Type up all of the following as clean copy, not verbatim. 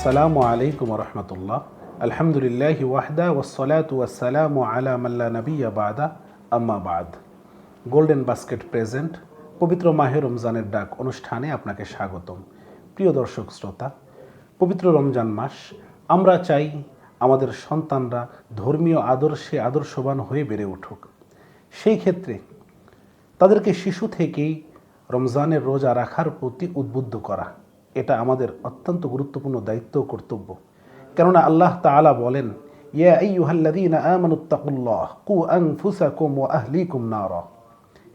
আসসালামু আলাইকুম রহমতুল্লাহ। আলহামদুলিল্লাহ ওয়াহদা ওয়াসসালাতু ওয়াসসালামু আলা মান লা নাবিয়্যা বা'দা আম্মা বা'দ। গোল্ডেন বাস্কেট প্রেজেন্ট পবিত্র মাহে রমজানের ডাক অনুষ্ঠানে আপনাকে স্বাগতম। প্রিয় দর্শক শ্রোতা, পবিত্র রমজান মাস, আমরা চাই আমাদের সন্তানরা ধর্মীয় আদর্শে আদর্শবান হয়ে বেড়ে উঠুক। সেই ক্ষেত্রে তাদেরকে শিশু থেকেই রমজানের রোজা রাখার প্রতি উদ্বুদ্ধ করা, এটা আমাদের অত্যন্ত গুরুত্বপূর্ণ দায়িত্ব ও কর্তব্য। কেননা আল্লাহ তাআলা বলেন, ইয়া আইয়ুহাল্লাযীনা আমানুত্তাকুল্লাহ কু আনফুসাকুম ওয়া আহলিকুম নারা।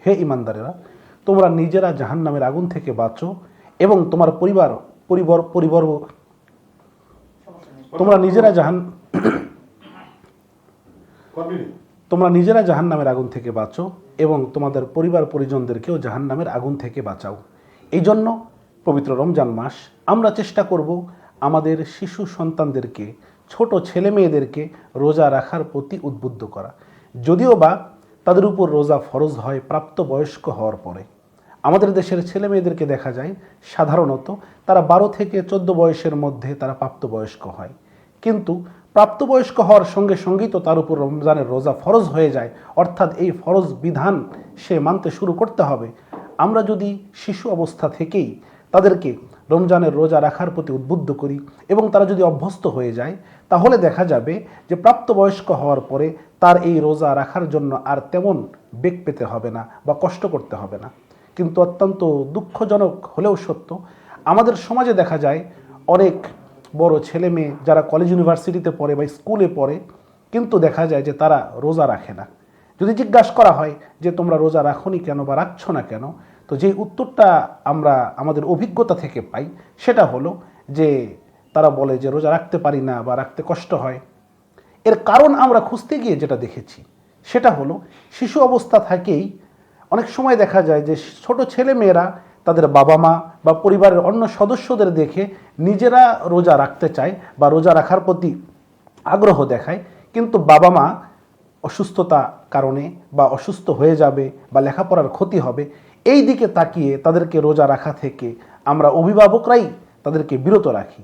হে ঈমানদারেরা, তোমরা নিজেরা জাহান্নামের আগুন থেকে বাঁচো এবং তোমার তোমরা নিজেরা জাহান্নামের আগুন থেকে বাঁচো এবং তোমাদের পরিবার পরিজনদেরকেও জাহান্নামের আগুন থেকে বাঁচাও। এই জন্য পবিত্র রমজান মাস আমরা চেষ্টা করব আমাদের শিশু সন্তানদেরকে, ছোট ছেলে মেয়েদেরকে রোজা রাখার প্রতি উদ্বুদ্ধ করা। যদিও বা তাদের উপর রোজা ফরজ হয় প্রাপ্তবয়স্ক হওয়ার পরে। আমাদের দেশের ছেলে মেয়েদেরকে দেখা যায় সাধারণত তারা 12 থেকে 14 বয়সের মধ্যে তারা প্রাপ্তবয়স্ক হয়, কিন্তু প্রাপ্তবয়স্ক হওয়ার সঙ্গে সঙ্গেই তো তার উপর রমজানের রোজা ফরজ হয়ে যায়, অর্থাৎ এই ফরজ বিধান সে মানতে শুরু করতে হবে। আমরা যদি শিশু অবস্থা থেকেই তাদেরকে রমজানের রোজা রাখার প্রতি উদ্বুদ্ধ করি এবং তারা যদি অভ্যস্ত হয়ে যায়, তাহলে দেখা যাবে যে প্রাপ্তবয়স্ক হওয়ার পরে তার এই রোজা রাখার জন্য আর তেমন বেগ পেতে হবে না বা কষ্ট করতে হবে না। কিন্তু অত্যন্ত দুঃখজনক হলেও সত্য, আমাদের সমাজে দেখা যায় অনেক বড় ছেলে মেয়ে যারা কলেজ ইউনিভার্সিটিতে পড়ে বা স্কুলে পড়ে, কিন্তু দেখা যায় যে তারা রোজা রাখে না। যদি জিজ্ঞাসা করা হয় যে তোমরা রোজা রাখোনি কেন বা রাখছো না কেন, তো যে উত্তরটা আমরা আমাদের অভিজ্ঞতা থেকে পাই সেটা হলো যে তারা বলে যে রোজা রাখতে পারি না বা রাখতে কষ্ট হয়। এর কারণ আমরা খুঁজতে গিয়ে যেটা দেখেছি সেটা হলো, শিশু অবস্থা থেকেই অনেক সময় দেখা যায় যে ছোট ছেলে মেয়েরা তাদের বাবা মা বা পরিবারের অন্য সদস্যদের দেখে নিজেরা রোজা রাখতে চায় বা রোজা রাখার প্রতি আগ্রহ দেখায়, কিন্তু বাবা মা অসুস্থতা কারণে বা অসুস্থ হয়ে যাবে বা লেখাপড়ার ক্ষতি হবে, এই দিকে তাকিয়ে তাদেরকে রোজা রাখা থেকে আমরা অভিভাবকরাই তাদেরকে বিরত রাখি।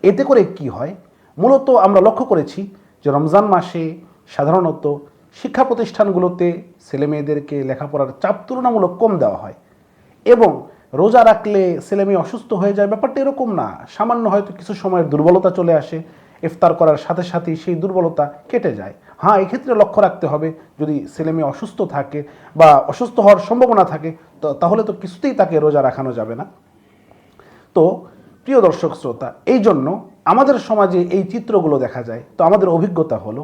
এতে করে কি হয়, মূলত আমরা লক্ষ্য করেছি যে রমজান মাসে সাধারণত শিক্ষা প্রতিষ্ঠানগুলোতে ছেলে মেয়েদেরকে লেখাপড়ার চাপ তুলনামূলক কম দেওয়া হয় এবং রোজা রাখলে ছেলে মেয়ে অসুস্থ হয়ে যায় ব্যাপারটা এরকম না। সামান্য হয়তো কিছু সময়ের দুর্বলতা চলে আসে, ইফতার করার সাথে সাথেই সেই দুর্বলতা কেটে যায়। হ্যাঁ, এক্ষেত্রে লক্ষ্য রাখতে হবে, যদি ছেলে মেয়ে অসুস্থ থাকে বা অসুস্থ হওয়ার সম্ভাবনা থাকে তাহলে তো কিছুতেই তাকে রোজা রাখানো যাবে না। তো প্রিয় দর্শক শ্রোতা, এই জন্য আমাদের সমাজে এই চিত্রগুলো দেখা যায়। তো আমাদের অভিজ্ঞতা হলো,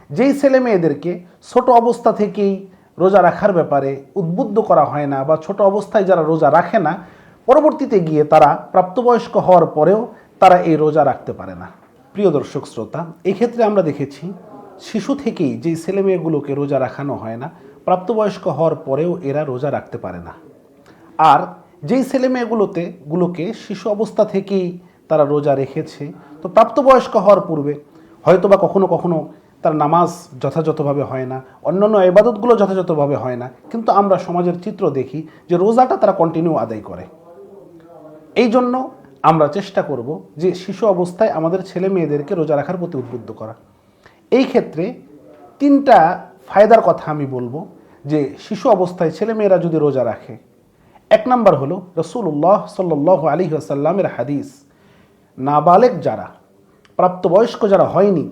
যেই ছেলে মেয়েদেরকে ছোট অবস্থা থেকেই রোজা রাখার ব্যাপারে উদ্বুদ্ধ করা হয় না বা ছোট অবস্থায় যারা রোজা রাখে না, পরবর্তীতে গিয়ে তারা প্রাপ্তবয়স্ক হওয়ার পরেও তারা এই রোজা রাখতে পারে না। প্রিয় দর্শক শ্রোতা, এই ক্ষেত্রে আমরা দেখেছি শিশু থেকেই যেই ছেলে মেয়েগুলোকে রোজা রাখানো হয় না, প্রাপ্তবয়স্ক হওয়ার পরেও এরা রোজা রাখতে পারে না। আর যেই ছেলে মেয়েগুলোকে শিশু অবস্থা থেকেই তারা রোজা রেখেছে, তো প্রাপ্তবয়স্ক হওয়ার পূর্বে হয়তো বা কখনো কখনো তার নামাজ যথাযথভাবে হয় না, অন্যান্য ইবাদতগুলো যথাযথভাবে হয় না, কিন্তু আমরা সমাজের চিত্র দেখি যে রোজাটা তারা কন্টিনিউ আদায় করে। এই জন্য আমরা চেষ্টা করব যে শিশু অবস্থায় আমাদের ছেলে মেয়েদেরকে রোজা রাখার প্রতি উদ্বুদ্ধ করা। এই ক্ষেত্রে 3টা ফায়দার কথা আমি বলবো যে শিশু অবস্থায় ছেলে মেয়েরা যদি রোজা রাখে। 1 নাম্বার হলো রাসূলুল্লাহ সাল্লাল্লাহু আলাইহি ওয়াসাল্লামের হাদিস, নাবালেগ যারা, প্রাপ্তবয়স্ক যারা হয়নি,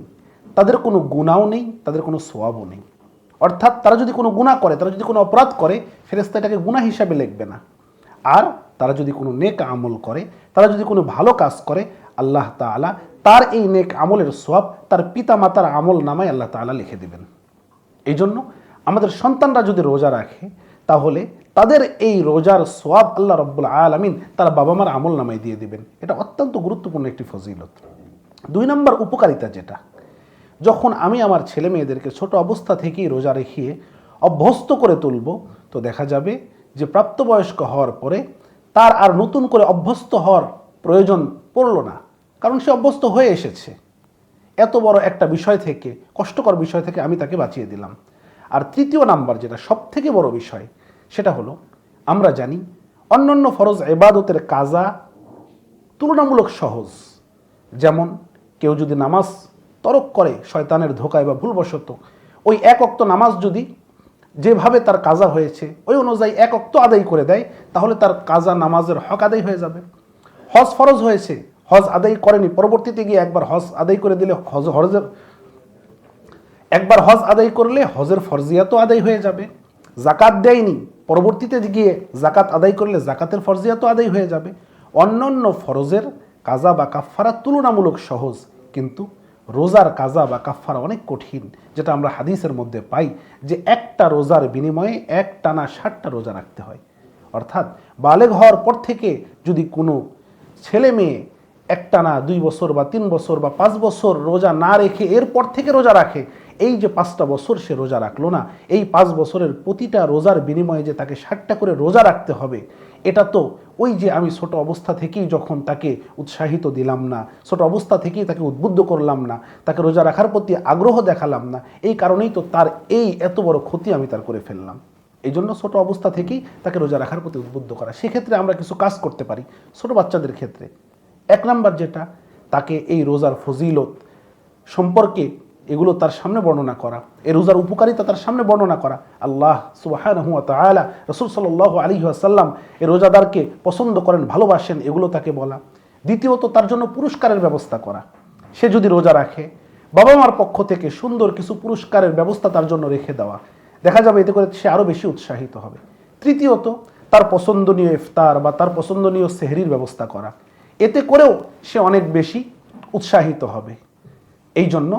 তাদের কোনো গুনাহও নেই, তাদের কোনো সওয়াবও নেই। অর্থাৎ তারা যদি কোনো গুনাহ করে, তারা যদি কোনো অপরাধ করে, ফেরেশতা এটাকে গুনাহ হিসাবে লিখবে না। আর তারা যদি কোনো নেক আমল করে, তারা যদি কোনো ভালো কাজ করে, আল্লাহ তাআলা তার এই নেক আমলের সওয়াব তার পিতা মাতার আমল নামায় আল্লাহ তাআলা লিখে দিবেন। এই জন্য আমাদের সন্তানরা যদি রোজা রাখে, তাহলে তাদের এই রোজার সওয়াব আল্লাহ রাব্বুল আলামিন তার বাবা মার আমল নামায় দিয়ে দিবেন। এটা অত্যন্ত গুরুত্বপূর্ণ একটি ফজিলত। 2 নম্বর উপকারিতা যেটা, যখন আমি আমার ছেলে মেয়েদেরকে ছোট অবস্থা থেকেই রোজা রেখিয়ে অভ্যস্ত করে তুলব, তো দেখা যাবে যে প্রাপ্তবয়স্ক হওয়ার পরে তার আর নতুন করে অভ্যস্ত হওয়ার প্রয়োজন পড়ল না, কারণ সে অভ্যস্ত হয়ে এসেছে। এত বড় একটা বিষয় থেকে, কষ্টকর বিষয় থেকে আমি তাকে বাঁচিয়ে দিলাম। আর 3য় নাম্বার যেটা সবথেকে বড় বিষয়, সেটা হলো, আমরা জানি অন্যান্য ফরজ ইবাদতের কাজা তুলনামূলক সহজ, যেমন কেউ যদি নামাজ তরক করে শয়তানের ধোকায় বা ভুলবশত, ওই এক ওয়াক্ত নামাজ যদি যেভাবে তার কাজা হয়েছে ওই অনুযায়ী এক ওয়াক্ত আদায় করে দেয়, তাহলে তার কাজা নামাজের হক আদায় হয়ে যাবে। হজ ফরজ হয়েছে, হজ আদায় করেনি, পরবর্তীতে গিয়ে একবার হজ আদায় করে দিলে একবার হজ আদায় করলে হজের ফরজিয়াতও আদায় হয়ে যাবে। জাকাত দেয়নি, পরবর্তীতে গিয়ে জাকাত আদায় করলে জাকাতের ফরজিয়াতও আদায় হয়ে যাবে। অন্যান্য ফরজের কাজা বা কাফফারা তুলনামূলক সহজ, কিন্তু রোজার কাজা বা কাফফারা অনেক কঠিন, যেটা আমরা হাদিসের মধ্যে পাই যে একটা রোজার বিনিময়ে একটানা 60টা রোজা রাখতে হয়। অর্থাৎ বালেগ হওয়ার পর থেকে যদি কোনো ছেলে মেয়ে একটানা 2 বছর বা 3 বছর বা 5 বছর রোজা না রেখে এরপর থেকে রোজা রাখে, এই যে 5টা বছর সে রোজা রাখলো না, এই 5 বছরের প্রতিটা রোজার বিনিময়ে যে তাকে 60টা করে রোজা রাখতে হবে, এটা তো ওই যে আমি ছোট অবস্থা থেকেই যখন তাকে উৎসাহিত দিলাম না, ছোট অবস্থা থেকেই তাকে উদ্বুদ্ধ করলাম না, তাকে রোজা রাখার প্রতি আগ্রহ দেখালাম না, এই কারণেই তো তার এই এত বড় ক্ষতি আমি তার করে ফেললাম। এই জন্য ছোট অবস্থা থেকেই তাকে রোজা রাখার প্রতি উদ্বুদ্ধ করা। সেক্ষেত্রে আমরা কিছু কাজ করতে পারি ছোট বাচ্চাদের ক্ষেত্রে। 1 নাম্বার যেটা, তাকে এই রোজার ফজিলত সম্পর্কে এগুলো তার সামনে বর্ণনা করা, এই রোজার উপকারিতা তার সামনে বর্ণনা করা। আল্লাহ সুবহানাহু ওয়া তাআলা, রাসূল সাল্লাল্লাহু আলাইহি ওয়াসাল্লাম এই রোজাদারকে পছন্দ করেন, ভালোবাসেন, এগুলো তাকে বলা। দ্বিতীয়ত, তার জন্য পুরস্কারের ব্যবস্থা করা। সে যদি রোজা রাখে, বাবা মার পক্ষ থেকে সুন্দর কিছু পুরস্কারের ব্যবস্থা তার জন্য রেখে দেওয়া, দেখা যাবে এতে করে সে আরও বেশি উৎসাহিত হবে। তৃতীয়ত, তার পছন্দনীয় ইফতার বা তার পছন্দনীয় সেহরির ব্যবস্থা করা, এতে করেও সে অনেক বেশি উৎসাহিত হবে। এই জন্য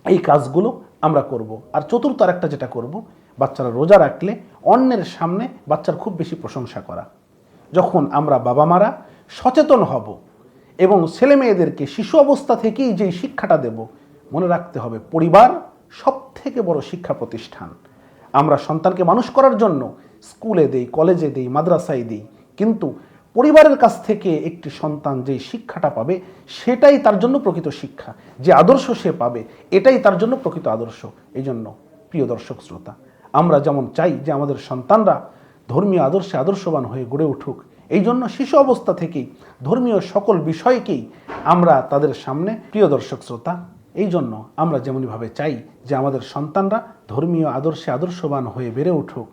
এই কাজগুলো আমরা করব। আর চতুর্থ আরেকটা যেটা করব, বাচ্চারা রোজা রাখলে অন্যের সামনে বাচ্চার খুব বেশি প্রশংসা করা। যখন আমরা বাবা মারা সচেতন হব এবং ছেলে মেয়েদেরকে শিশু অবস্থা থেকেই যেই শিক্ষাটা দেব, মনে রাখতে হবে পরিবার সবথেকে বড় শিক্ষা প্রতিষ্ঠান। আমরা সন্তানকে মানুষ করার জন্য স্কুলে দেই, কলেজে দেই, মাদ্রাসায় দেই, কিন্তু পরিবারের কাছ থেকে একটি সন্তান যেই শিক্ষাটা পাবে সেটাই তার জন্য প্রকৃত শিক্ষা। যে আদর্শ সে পাবে এটাই তার জন্য প্রকৃত আদর্শ। এই জন্য প্রিয় দর্শক শ্রোতা, আমরা যেমন চাই যে আমাদের সন্তানরা ধর্মীয় আদর্শে আদর্শবান হয়ে গড়ে উঠুক, এই জন্য শিশু অবস্থা থেকেই ধর্মীয় সকল বিষয়কেই আমরা তাদের সামনে, প্রিয় দর্শক শ্রোতা, এই জন্য আমরা যেমনভাবে চাই যে আমাদের সন্তানরা ধর্মীয় আদর্শে আদর্শবান হয়ে বেড়ে উঠুক,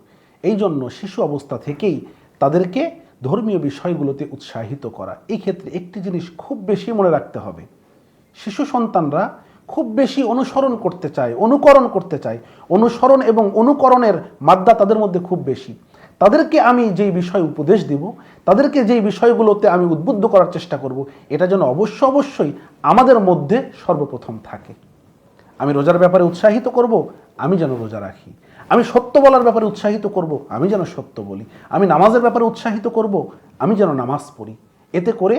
এই জন্য শিশু অবস্থা থেকেই তাদেরকে ধর্মীয় বিষয়গুলোতে উৎসাহিত করা। এই ক্ষেত্রে একটি জিনিস খুব বেশি মনে রাখতে হবে, শিশু সন্তানরা খুব বেশি অনুসরণ করতে চায়, অনুকরণ করতে চায়। অনুসরণ এবং অনুকরণের মাত্রা তাদের মধ্যে খুব বেশি। তাদেরকে আমি যেই বিষয় উপদেশ দিব, তাদেরকে যেই বিষয়গুলোতে আমি উদ্বুদ্ধ করার চেষ্টা করব, এটা যেন অবশ্যই আমাদের মধ্যে সর্বপ্রথম থাকে। আমি রোজার ব্যাপারে উৎসাহিত করব, আমি যেন রোজা রাখি। আমি সত্য বলার ব্যাপারে উৎসাহিত করব, আমি যেন সত্য বলি। আমি নামাজের ব্যাপারে উৎসাহিত করব, আমি যেন নামাজ পড়ি। এতে করে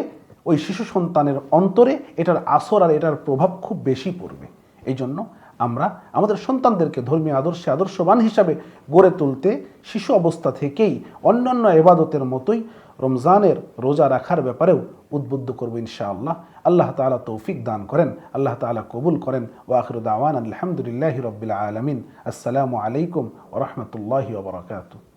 ওই শিশু সন্তানের অন্তরে এটার আসর আর এটার প্রভাব খুব বেশি পড়বে। এই জন্য আমরা আমাদের সন্তানদেরকে ধর্মীয় আদর্শে আদর্শবান হিসাবে গড়ে তুলতে শিশু অবস্থা থেকেই অন্যান্য ইবাদতের মতোই রমজানের রোজা রাখার ব্যাপারেও উদ্বুদ্ধ করব ইনশাআল্লাহ। আল্লাহ তাআলা তৌফিক দান করেন, আল্লাহ তাআলা কবুল করেন। ওয়া আখিরু দাওয়ানা আলহামদুলিল্লাহি রাব্বিল আলামিন। আসসালামু আলাইকুম ওয়া রাহমাতুল্লাহি ওয়া বারাকাতুহু।